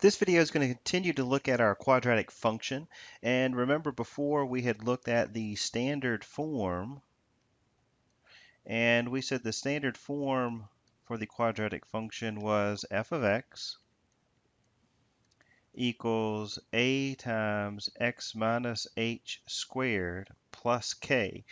This video is going to continue to look at our quadratic function. And remember before we had looked at the standard form, and we said the standard form for the quadratic function was f of x equals a times x minus h squared plus k.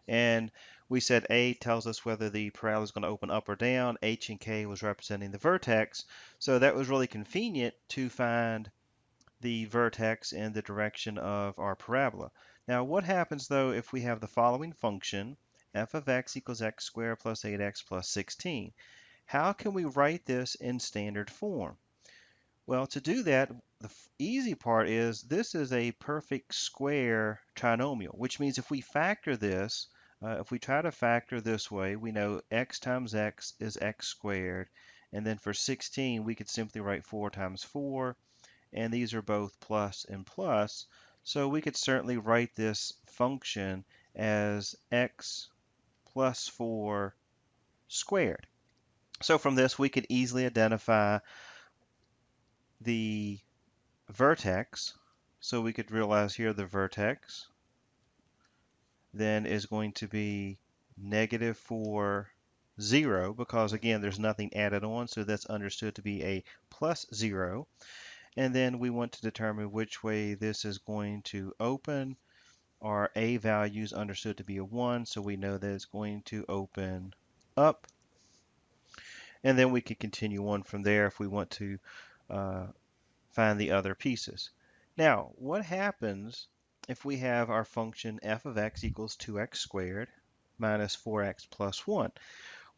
And we said a tells us whether the parabola is going to open up or down. H and k was representing the vertex. So that was really convenient to find the vertex in the direction of our parabola. Now, what happens though if we have the following function, f of x equals x squared plus 8x plus 16? How can we write this in standard form? Well, to do that, the easy part is this is a perfect square trinomial, which means if we factor this, if we try to factor this way, we know x times x is x squared, and then for 16, we could simply write 4 times 4, and these are both plus and plus. So we could certainly write this function as x plus 4 squared. So from this, we could easily identify the vertex. So we could realize here the vertex then is going to be negative 4, 0, because again, there's nothing added on, so that's understood to be a plus 0. And then we want to determine which way this is going to open. Our a value is understood to be a 1, so we know that it's going to open up. And then we can continue on from there if we want to find the other pieces. Now, what happens if we have our function f of x equals 2x squared minus 4x plus 1?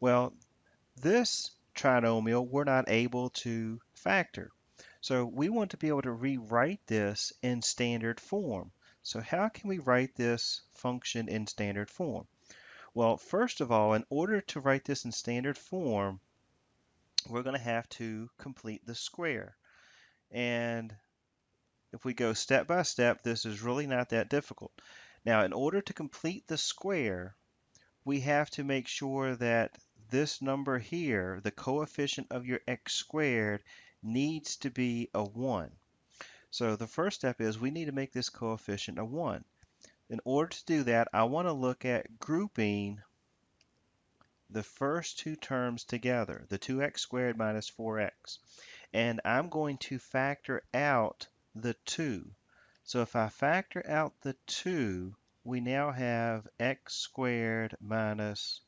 Well, this trinomial we're not able to factor. So we want to be able to rewrite this in standard form. So how can we write this function in standard form? Well, first of all, in order to write this in standard form, we're going to have to complete the square. And if we go step by step, this is really not that difficult. Now, in order to complete the square, we have to make sure that this number here, the coefficient of your x squared, needs to be a 1. So the first step is we need to make this coefficient a 1. In order to do that, I want to look at grouping the first two terms together, the 2x squared minus 4x. And I'm going to factor out the 2. So if I factor out the 2, we now have x squared minus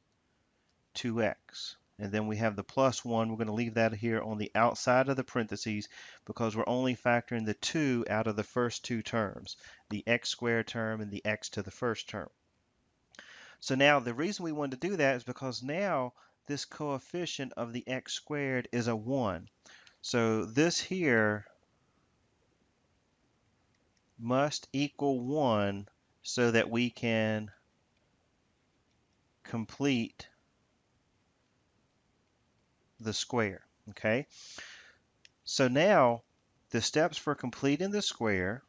2x. And then we have the plus 1. We're going to leave that here on the outside of the parentheses because we're only factoring the 2 out of the first two terms, the x squared term and the x to the first term. So now the reason we want to do that is because now this coefficient of the x squared is a 1. So this here must equal 1 so that we can complete the square, okay? So now the steps for completing the square,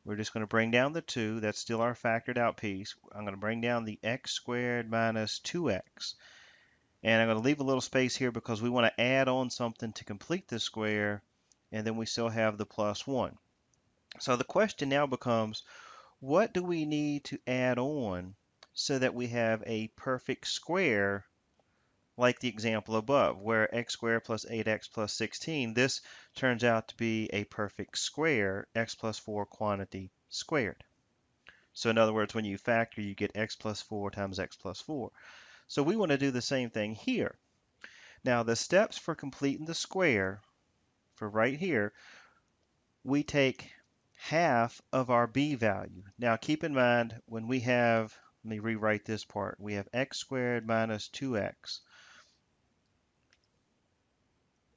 we're just going to bring down the 2. That's still our factored out piece. I'm going to bring down the x squared minus 2x. And I'm going to leave a little space here because we want to add on something to complete the square, and then we still have the plus 1. So the question now becomes, what do we need to add on so that we have a perfect square like the example above, where x squared plus 8x plus 16, this turns out to be a perfect square, x plus 4 quantity squared. So in other words, when you factor, you get x plus 4 times x plus 4. So we want to do the same thing here. Now the steps for completing the square, for right here, we take half of our b value. Now keep in mind, when we have, let me rewrite this part, we have x squared minus 2x.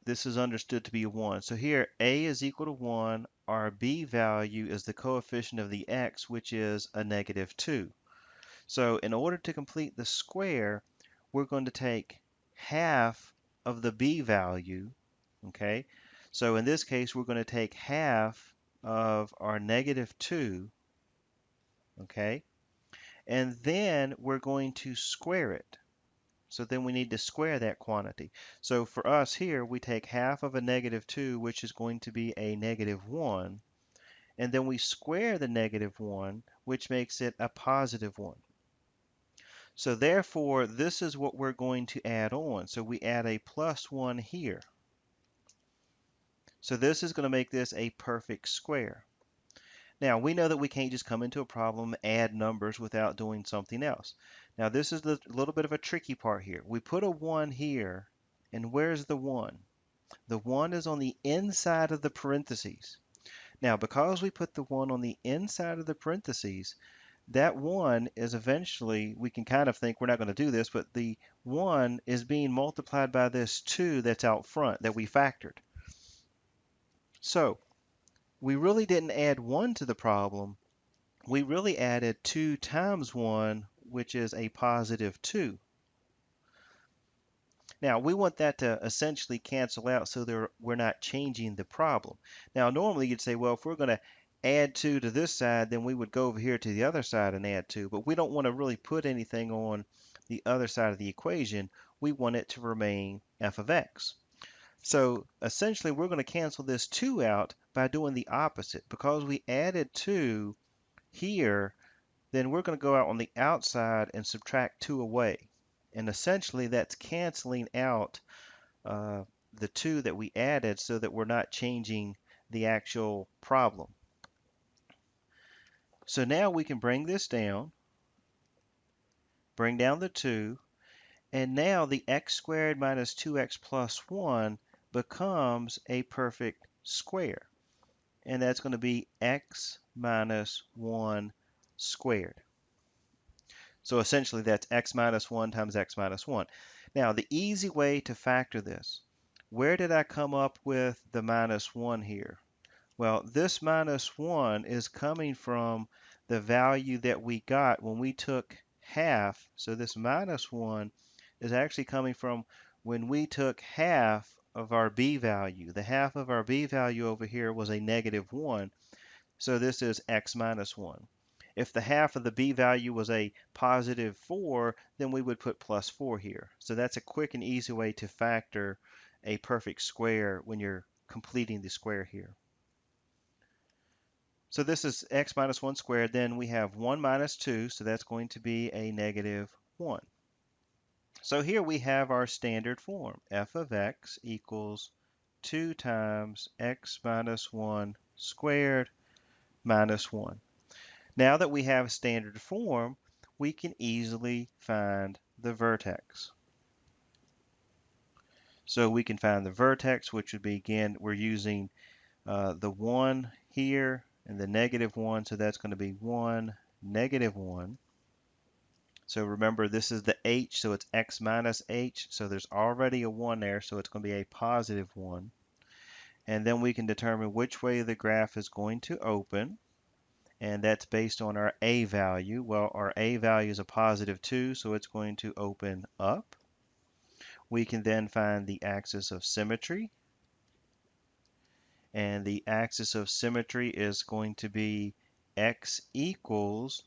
This is understood to be a 1. So here, a is equal to 1. Our b value is the coefficient of the x, which is a negative 2. So in order to complete the square, we're going to take half of the b value, okay? So in this case, we're going to take half of our negative 2, okay? And then we're going to square it. So then we need to square that quantity. So for us here, we take half of a -2, which is going to be a -1, and then we square the -1, which makes it a +1. So therefore, this is what we're going to add on. So we add a +1 here. So this is going to make this a perfect square. Now, we know that we can't just come into a problem, add numbers without doing something else. Now, this is the little bit of a tricky part here. We put a 1 here, and where's the 1? The 1 is on the inside of the parentheses. Now, because we put the 1 on the inside of the parentheses, that 1 is eventually, we can kind of think we're not going to do this, but the 1 is being multiplied by this 2 that's out front that we factored. So, we really didn't add 1 to the problem. We really added 2 times 1, which is a +2. Now, we want that to essentially cancel out so we're not changing the problem. Now, normally you'd say, well, if we're going to add 2 to this side, then we would go over here to the other side and add 2. But we don't want to really put anything on the other side of the equation. We want it to remain f of x. So essentially, we're going to cancel this 2 out by doing the opposite. Because we added 2 here, then we're going to go out on the outside and subtract 2 away. And essentially, that's canceling out the 2 that we added so that we're not changing the actual problem. So now we can bring this down, bring down the 2, and now the x squared minus 2x plus 1 becomes a perfect square. And that's going to be x minus 1 squared. So essentially that's x minus 1 times x minus 1. Now the easy way to factor this, where did I come up with the minus 1 here? Well, this minus 1 is coming from the value that we got when we took half. So this minus 1 is actually coming from when we took half of our b value. The half of our b value over here was a -1. So this is x minus 1. If the half of the b value was a +4, then we would put +4 here. So that's a quick and easy way to factor a perfect square when you're completing the square here. So this is x minus 1 squared. Then we have 1 minus 2, so that's going to be a -1. So here we have our standard form. F of x equals 2 times x minus 1 squared minus 1. Now that we have standard form, we can easily find the vertex. So we can find the vertex, which would be, again, we're using the 1 here and the -1, so that's going to be 1, -1. So remember, this is the h, so it's x minus h, so there's already a 1 there, so it's going to be a +1. And then we can determine which way the graph is going to open, and that's based on our a value. Well, our a value is a +2, so it's going to open up. We can then find the axis of symmetry, and the axis of symmetry is going to be x equals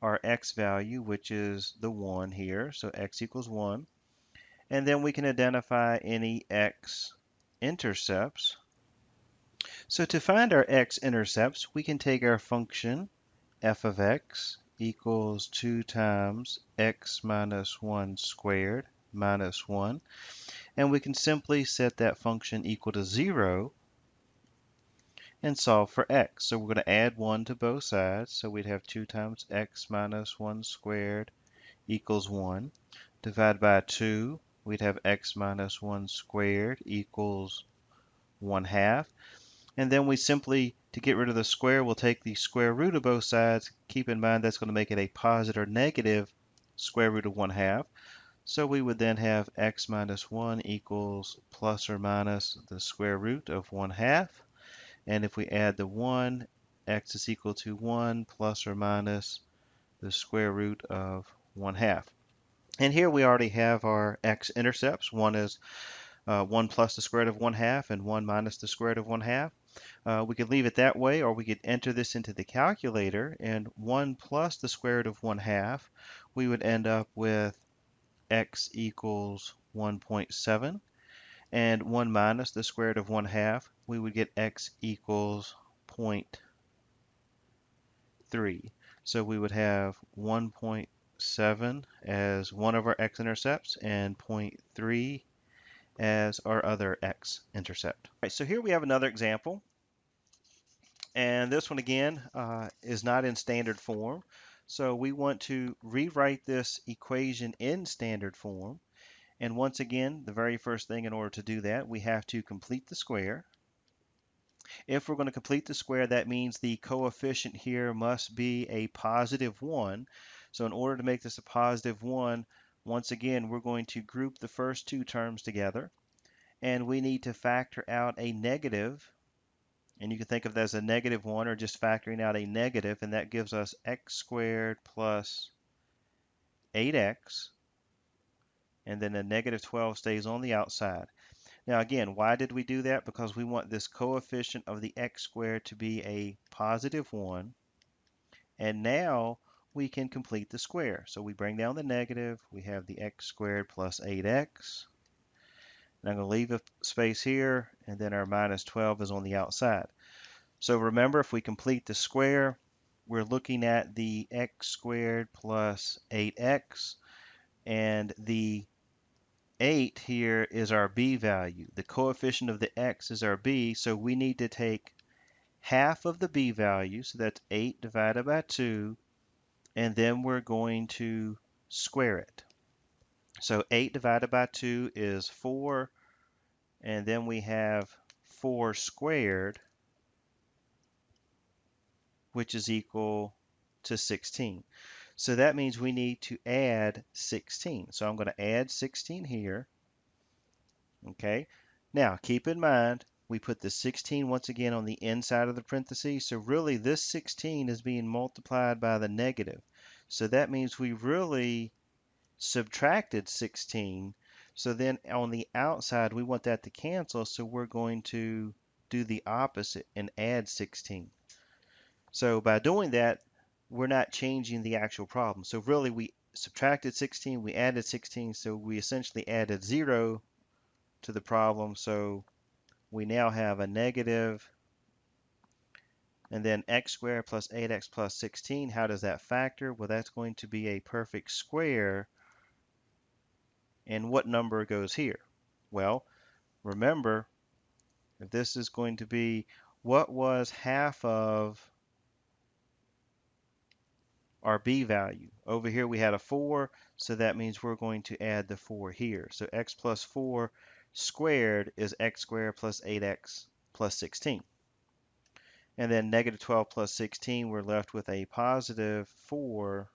our x value, which is the 1 here, so x equals 1. And then we can identify any x-intercepts. So to find our x-intercepts, we can take our function f of x equals 2 times x minus 1 squared minus 1. And we can simply set that function equal to 0 and solve for x. So we're going to add 1 to both sides. So we'd have 2 times x minus 1 squared equals 1. Divide by 2, we'd have x minus 1 squared equals 1/2. And then we simply, to get rid of the square, we'll take the square root of both sides. Keep in mind that's going to make it a positive or negative square root of 1/2. So we would then have x minus 1 equals plus or minus the square root of 1/2. And if we add the 1, x is equal to 1 plus or minus the square root of 1/2. And here we already have our x-intercepts. One is 1 plus the square root of 1/2 and 1 minus the square root of 1/2. We could leave it that way, or we could enter this into the calculator, and 1 plus the square root of 1/2, we would end up with x equals 1.7. And 1 minus the square root of 1/2, we would get x equals 0.3. So we would have 1.7 as one of our x-intercepts and 0.3 as our other x-intercept. All right, so here we have another example. And this one again is not in standard form. So we want to rewrite this equation in standard form. And once again, the very first thing in order to do that, we have to complete the square. If we're going to complete the square, that means the coefficient here must be a positive 1. So in order to make this a positive 1, once again, we're going to group the first two terms together. And we need to factor out a negative. And you can think of that as a negative 1 or just factoring out a negative, and that gives us x squared plus 8x. And then a negative 12 stays on the outside. Now again, why did we do that? Because we want this coefficient of the x squared to be a positive 1. And now we can complete the square. So we bring down the negative. We have the x squared plus 8x. And I'm going to leave a space here, and then our minus 12 is on the outside. So remember, if we complete the square, we're looking at the x squared plus 8x, and the 8 here is our b value. The coefficient of the x is our b, so we need to take half of the b value, so that's 8 divided by 2, and then we're going to square it. So 8 divided by 2 is 4, and then we have 4 squared, which is equal to 16. So that means we need to add 16. So I'm going to add 16 here. Okay. Now keep in mind, we put the 16 once again on the inside of the parentheses. So really this 16 is being multiplied by the negative. So that means we really subtracted 16. So then on the outside, we want that to cancel. So we're going to do the opposite and add 16. So by doing that, we're not changing the actual problem. So really we subtracted 16, we added 16, so we essentially added 0 to the problem. So we now have a negative, and then x squared plus 8x plus 16. How does that factor? Well, that's going to be a perfect square. And what number goes here? Well, remember, if this is going to be, what was half of our b value? Over here we had a 4, so that means we're going to add the 4 here. So x plus 4 squared is x squared plus 8x plus 16. And then negative 12 plus 16, we're left with a positive 4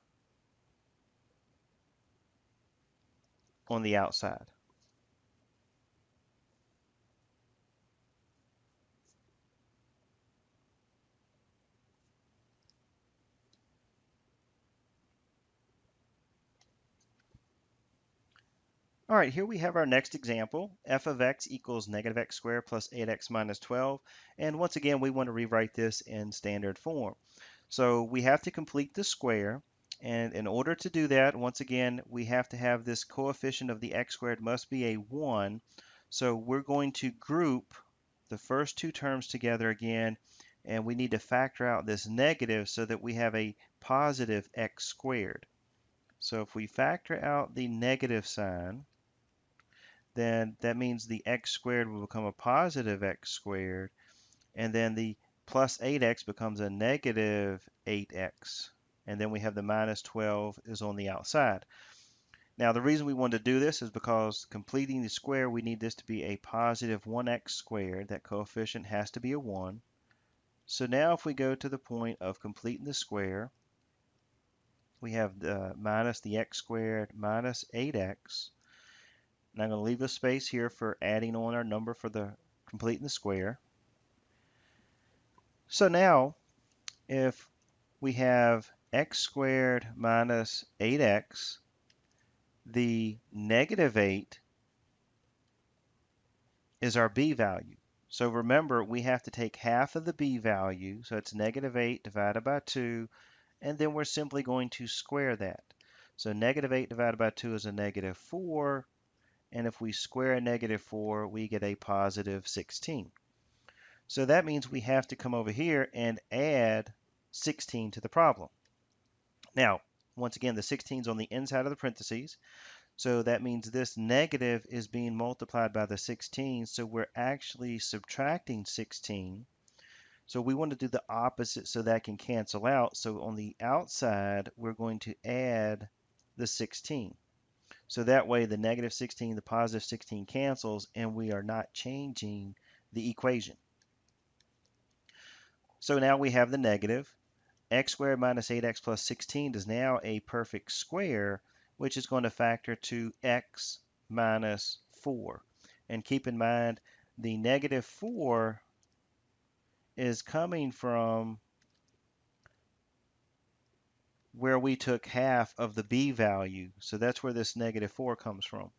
on the outside. All right, here we have our next example. F of x equals negative x squared plus 8x minus 12. And once again, we want to rewrite this in standard form. So we have to complete the square. And in order to do that, once again, we have to have this coefficient of the x squared must be a 1. So we're going to group the first two terms together again. And we need to factor out this negative so that we have a positive x squared. So if we factor out the negative sign, then that means the x squared will become a positive x squared, and then the plus 8x becomes a negative 8x, and then we have the minus 12 is on the outside. Now the reason we want to do this is because completing the square, we need this to be a positive 1x squared. That coefficient has to be a 1. So now if we go to the point of completing the square, we have the minus the x squared minus 8x. And I'm going to leave a space here for adding on our number for the completing the square. So now, if we have x squared minus 8x, the negative 8 is our b value. So remember, we have to take half of the b value, so it's negative 8 divided by 2, and then we're simply going to square that. So negative 8 divided by 2 is a negative 4. And if we square a negative 4, we get a positive 16. So that means we have to come over here and add 16 to the problem. Now, once again, the 16 is on the inside of the parentheses. So that means this negative is being multiplied by the 16. So we're actually subtracting 16. So we want to do the opposite so that can cancel out. So on the outside, we're going to add the 16. So that way the negative 16, the positive 16 cancels, and we are not changing the equation. So now we have the negative. X squared minus 8x plus 16 is now a perfect square, which is going to factor to x minus 4. And keep in mind, the negative 4 is coming from where we took half of the b value. So that's where this negative 4 comes from.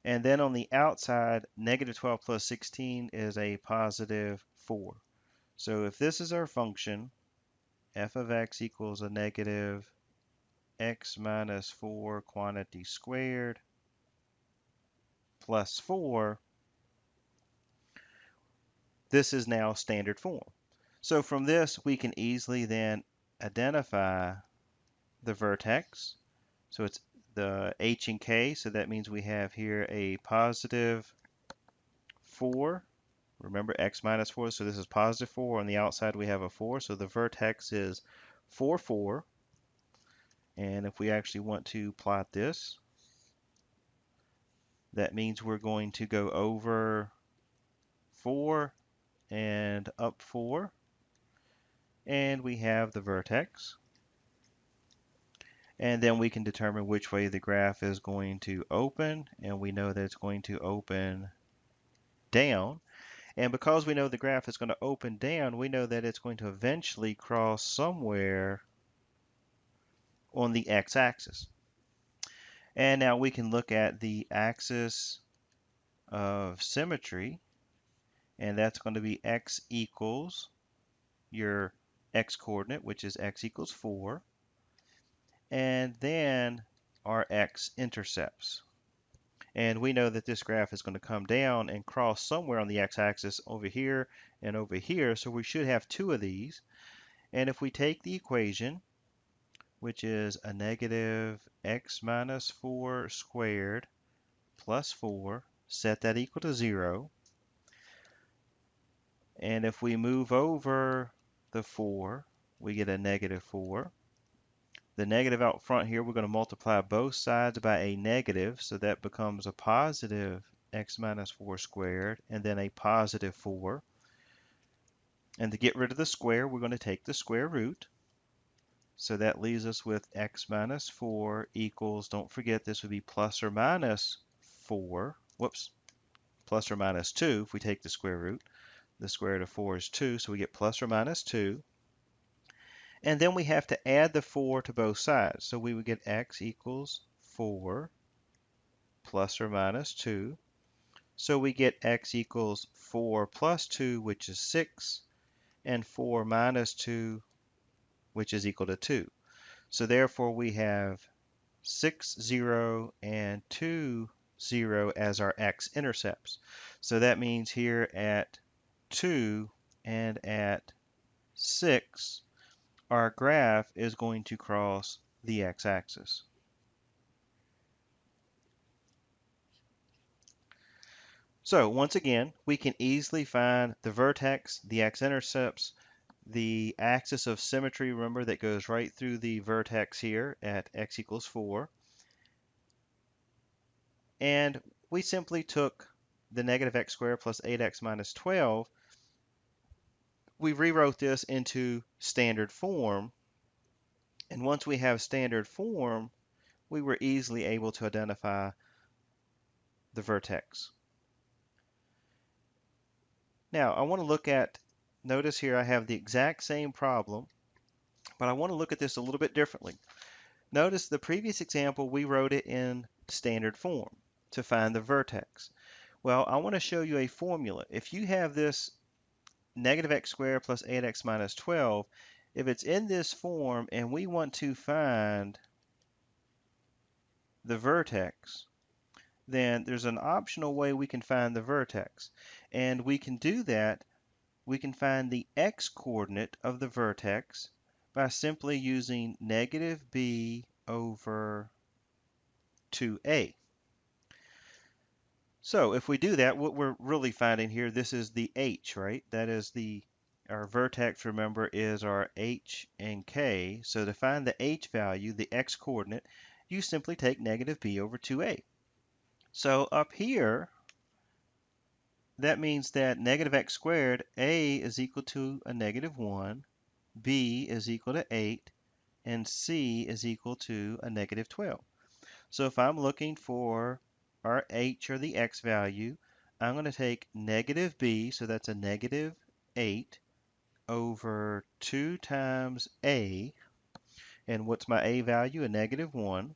And then on the outside, negative 12 plus 16 is a positive 4. So if this is our function, f of x equals a negative x minus 4 quantity squared plus 4, this is now standard form. So from this, we can easily then identify the vertex. So it's the h and k, so that means we have here a positive 4. Remember, x minus 4, so this is positive 4. On the outside, we have a 4, so the vertex is 4, 4. And if we actually want to plot this, that means we're going to go over 4 and up 4. And we have the vertex. And then we can determine which way the graph is going to open. And we know that it's going to open down. And because we know the graph is going to open down, we know that it's going to eventually cross somewhere on the x-axis. And now we can look at the axis of symmetry, and that's going to be x equals your x coordinate, which is x equals 4, and then our x intercepts. And we know that this graph is going to come down and cross somewhere on the x-axis over here and over here, so we should have two of these. And if we take the equation, which is a negative x minus 4 squared plus 4, set that equal to 0. And if we move over the 4, we get a negative 4. The negative out front here, we're going to multiply both sides by a negative, so that becomes a positive x minus 4 squared, and then a positive 4. And to get rid of the square, we're going to take the square root. So that leaves us with x minus 4 equals, don't forget this would be plus or minus 4. Whoops, plus or minus 2 if we take the square root. The square root of 4 is 2, so we get plus or minus 2. And then we have to add the 4 to both sides. So we would get x equals 4 plus or minus 2. So we get x equals 4 plus 2, which is 6, and 4 minus 2, which is equal to 2. So therefore we have 6, 0, and 2, 0 as our x-intercepts. So that means here at 2 and at 6, our graph is going to cross the x-axis. So once again, we can easily find the vertex, the x-intercepts, the axis of symmetry, remember, that goes right through the vertex here at x equals 4. And we simply took the negative x squared plus 8x minus 12. We rewrote this into standard form. And once we have standard form, we were easily able to identify the vertex. Now, I want to look at, notice here I have the exact same problem, but I want to look at this a little bit differently. Notice the previous example, we wrote it in standard form to find the vertex. Well, I want to show you a formula. If you have this negative x squared plus 8x minus 12, if it's in this form and we want to find the vertex, then there's an optional way we can find the vertex. And we can do that. We can find the x-coordinate of the vertex by simply using negative b over 2a. So if we do that, what we're really finding here, this is the h, right? That is our vertex, remember, is our h and k. So to find the h value, the x-coordinate, you simply take negative b over 2a. So up here, that means that negative x squared, a is equal to a negative 1, b is equal to 8, and c is equal to a negative 12. So if I'm looking for our h, or the x value, I'm going to take negative b, so that's a negative 8, over 2 times a, and what's my a value? A negative 1.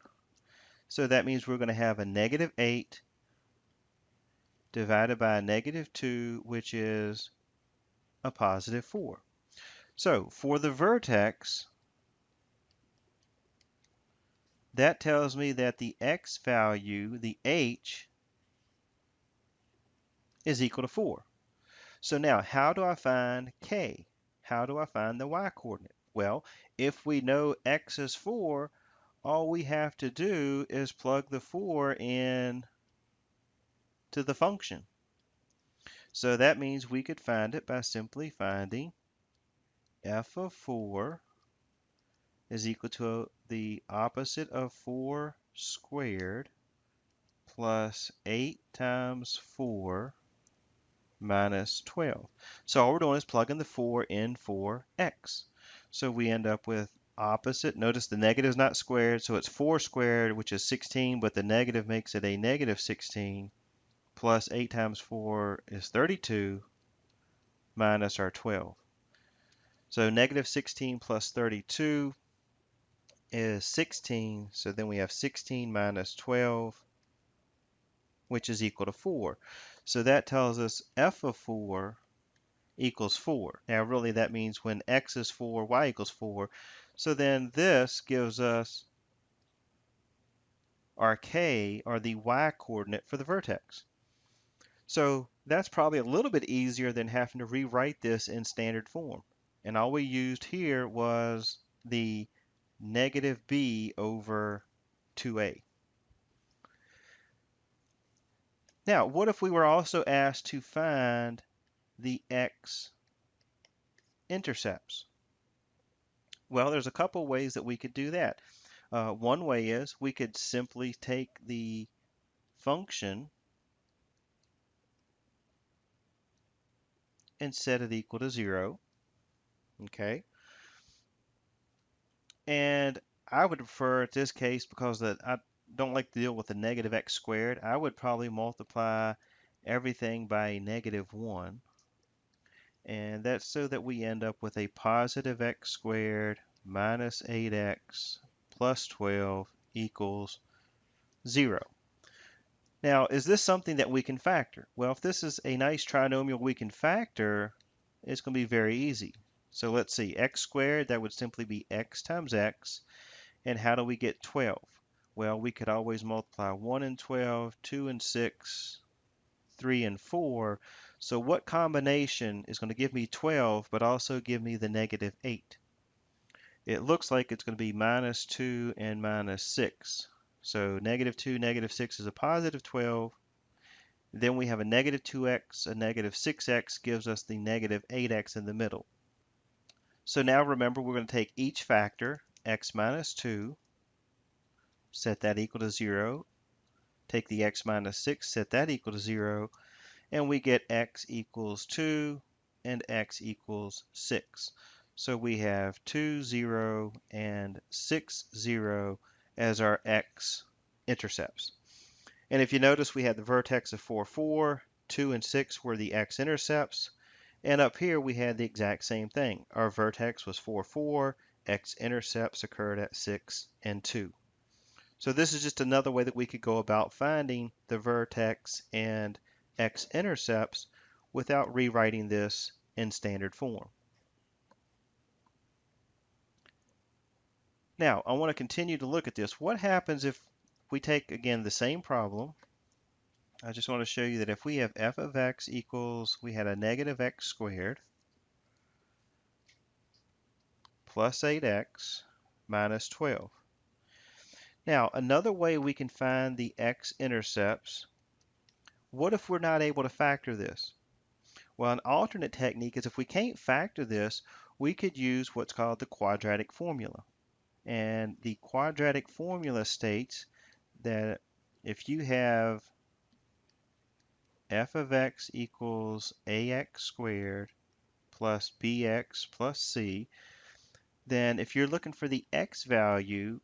So that means we're going to have a negative 8 divided by a negative 2, which is a positive 4. So for the vertex, that tells me that the x value, the h, is equal to 4. So now, how do I find k? How do I find the y-coordinate? Well, if we know x is 4, all we have to do is plug the 4 in to the function. So that means we could find it by simply finding f of 4 is equal to the opposite of 4 squared plus 8 times 4 minus 12. So all we're doing is plugging the 4 in for x. So we end up with opposite. Notice the negative is not squared, so it's 4 squared, which is 16, but the negative makes it a negative 16, plus 8 times 4 is 32, minus our 12. So negative 16 plus 32 is 16, so then we have 16 minus 12, which is equal to 4. So that tells us f of 4 equals 4. Now really that means when x is 4, y equals 4. So then this gives us our k, or the y coordinate for the vertex. So that's probably a little bit easier than having to rewrite this in standard form. And all we used here was the negative b over 2a. Now, what if we were also asked to find the x-intercepts? Well, there's a couple ways that we could do that. One way is we could simply take the function and set it equal to 0. Okay. And I would prefer in this case, because I don't like to deal with the negative x squared, I would probably multiply everything by a negative 1. And that's so that we end up with a positive x squared minus 8x plus 12 equals 0. Now, is this something that we can factor? Well, if this is a nice trinomial we can factor, it's going to be very easy. So let's see, x squared, that would simply be x times x. And how do we get 12? Well, we could always multiply 1 and 12, 2 and 6, 3 and 4. So what combination is going to give me 12 but also give me the negative 8? It looks like it's going to be minus 2 and minus 6. So negative 2, negative 6 is a positive 12. Then we have a negative 2x, a negative 6x gives us the negative 8x in the middle. So now remember, we're going to take each factor, x minus 2, set that equal to 0. Take the x minus 6, set that equal to 0. And we get x equals 2 and x equals 6. So we have 2, 0, and 6, 0 as our x-intercepts. And if you notice, we had the vertex of 4, 4, 2, and 6 were the x-intercepts. And up here, we had the exact same thing. Our vertex was 4, 4, x-intercepts occurred at 6 and 2. So this is just another way that we could go about finding the vertex and x-intercepts without rewriting this in standard form. Now, I want to continue to look at this. What happens if If we take again the same problem, I just want to show you that if we have f of x equals, we had a negative x squared plus 8x minus 12. Now, another way we can find the x-intercepts, what if we're not able to factor this? Well, an alternate technique is if we can't factor this, we could use what's called the quadratic formula. And the quadratic formula states that if you have f of x equals ax squared plus bx plus c, then if you're looking for the x value,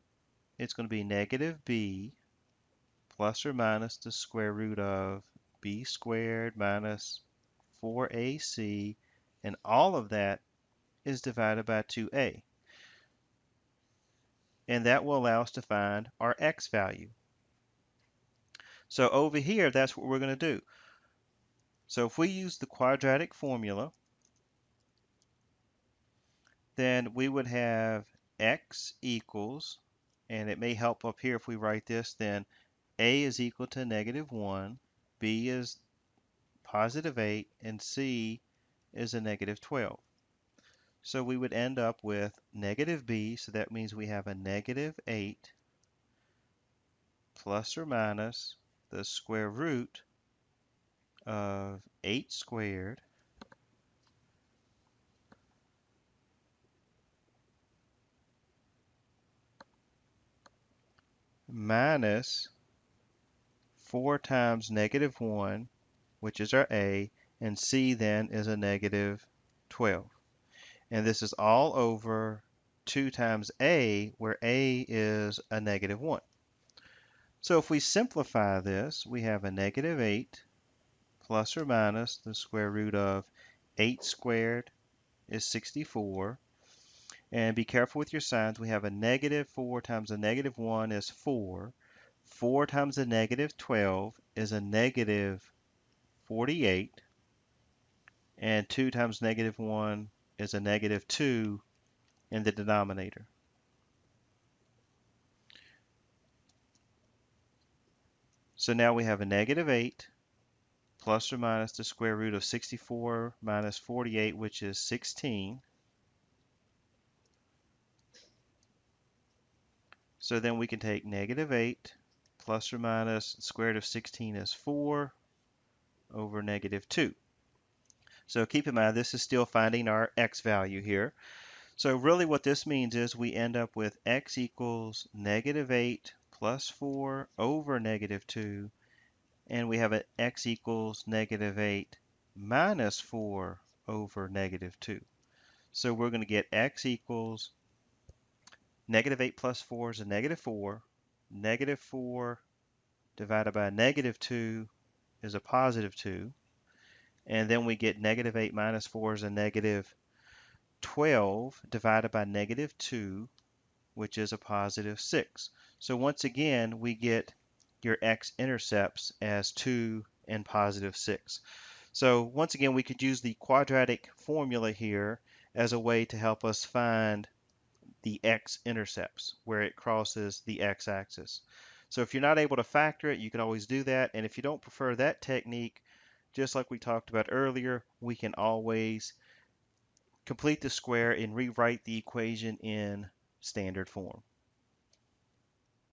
it's going to be negative b plus or minus the square root of b squared minus 4ac, and all of that is divided by 2a. And that will allow us to find our x value. So over here, that's what we're going to do. So if we use the quadratic formula, then we would have x equals, and it may help up here if we write this, then a is equal to negative 1, b is positive 8, and c is a negative 12. So we would end up with negative b, so that means we have a negative 8 plus or minus the square root of 8 squared minus 4 times negative 1, which is our a, and c then is a negative 12. And this is all over 2 times a, where a is a negative 1. So if we simplify this, we have a negative 8 plus or minus the square root of 8 squared is 64. And be careful with your signs. We have a negative 4 times a negative 1 is 4. 4 times a negative 12 is a negative 48. And 2 times negative 1 is a negative 2 in the denominator. So now we have a negative 8 plus or minus the square root of 64 minus 48, which is 16. So then we can take negative 8 plus or minus the square root of 16 is 4 over negative 2. So keep in mind, this is still finding our x value here. So really what this means is we end up with x equals negative 8 plus 4 over negative 2, and we have an x equals negative 8 minus 4 over negative 2. So we're going to get x equals negative 8 plus 4 is a negative 4. Negative 4 divided by negative 2 is a positive 2. And then we get negative 8 minus 4 is a negative 12 divided by negative 2, which is a positive 6. So once again, we get your x-intercepts as 2 and positive 6. So once again, we could use the quadratic formula here as a way to help us find the x-intercepts where it crosses the x-axis. So if you're not able to factor it, you can always do that. And if you don't prefer that technique, just like we talked about earlier, we can always complete the square and rewrite the equation in standard form.